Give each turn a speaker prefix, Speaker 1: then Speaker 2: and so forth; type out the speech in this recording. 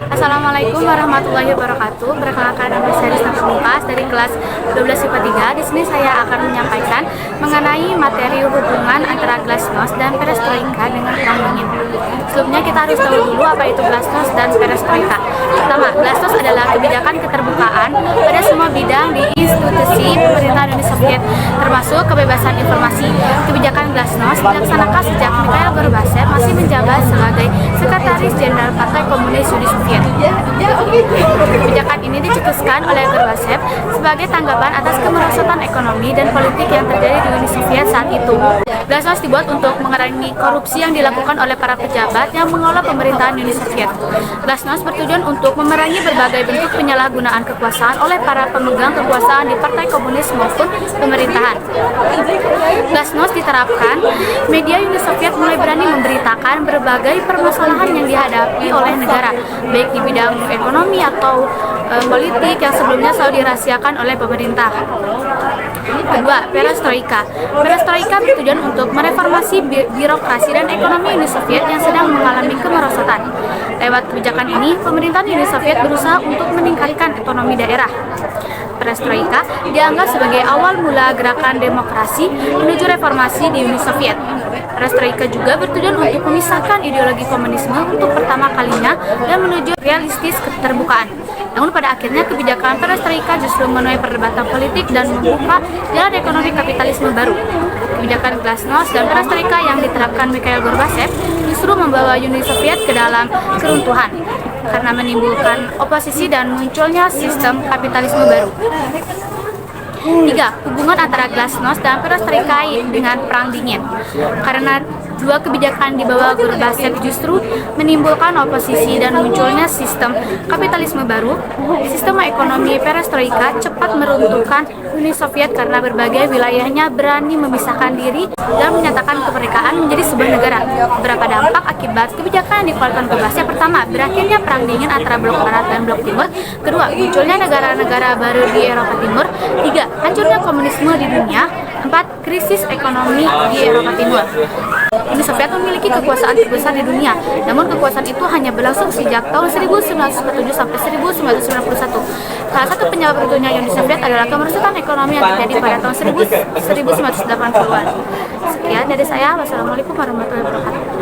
Speaker 1: Assalamualaikum warahmatullahi wabarakatuh. Perkenalkan, nama saya Rizna Pamungkas dari kelas 12 IPA 3. Di sini saya akan menyampaikan mengenai materi hubungan antara glasnost dan perestroika dengan perang dingin. Sebelumnya kita harus tahu dulu apa itu glasnost dan perestroika. Pertama, glasnost adalah kebijakan keterbukaan pada semua bidang di institusi pemerintahan Uni Soviet, termasuk kebebasan informasi. Kebijakan glasnost dilaksanakan sejak Mikhail Gorbachev masih menjabat sebagai Sekretaris Jenderal Partai Komunis Uni Soviet. Kebijakan ini dicetuskan oleh Gorbachev sebagai tanggapan atas kemerosotan ekonomi dan politik yang terjadi di Uni Soviet saat itu. Glasnost dibuat untuk mengurangi korupsi yang dilakukan oleh para pejabat yang mengelola pemerintahan Uni Soviet. Glasnost bertujuan untuk memerangi berbagai bentuk penyalahgunaan kekuasaan oleh para pemegang kekuasaan di Partai Komunis maupun pemerintahan. Glasnost diterapkan, media Uni Soviet mulai berani memberitakan berbagai permasalahan yang dihadapi oleh negara, baik di bidang ekonomi atau politik yang sebelumnya selalu dirahasiakan oleh pemerintah. Kedua, perestroika. Perestroika bertujuan untuk mereformasi birokrasi dan ekonomi Uni Soviet yang sedang mengalami kemerosotan. Lewat kebijakan ini, pemerintahan Uni Soviet berusaha untuk meningkatkan ekonomi daerah. Perestroika dianggap sebagai awal mula gerakan demokrasi menuju reformasi di Uni Soviet. Perestroika juga bertujuan untuk memisahkan ideologi komunisme untuk pertama kalinya dan menuju realistis keterbukaan. Namun pada akhirnya kebijakan perestroika justru menuai perdebatan politik dan membuka jalan ekonomi kapitalisme baru. Kebijakan glasnost dan perestroika yang diterapkan Mikhail Gorbachev justru membawa Uni Soviet ke dalam keruntuhan karena menimbulkan oposisi dan munculnya sistem kapitalisme baru. 3. Hubungan antara glasnost dan perestroika dengan perang dingin. Karena dua kebijakan di bawah Gorbachev justru menimbulkan oposisi dan munculnya sistem kapitalisme baru, sistem ekonomi perestroika cepat meruntuhkan Uni Soviet karena berbagai wilayahnya berani memisahkan diri dan menyatakan kemerdekaan menjadi sebuah negara. Beberapa dampak akibat kebijakan yang dikeluarkan Gorbachev: pertama, berakhirnya perang dingin antara blok barat dan blok timur. Kedua, munculnya negara-negara baru di Eropa Timur. 3. Hancurnya komunisme di dunia. 4. Krisis ekonomi di Eropa Timur. Uni Soviet memiliki kekuasaan terbesar di dunia, namun kekuasaan itu hanya berlangsung sejak tahun 1947 sampai 1991. Salah satu penyebab runtuhnya Uni Soviet adalah kemerosotan ekonomi yang terjadi pada tahun 1980-an. Sekian dari saya. Wassalamualaikum warahmatullahi wabarakatuh.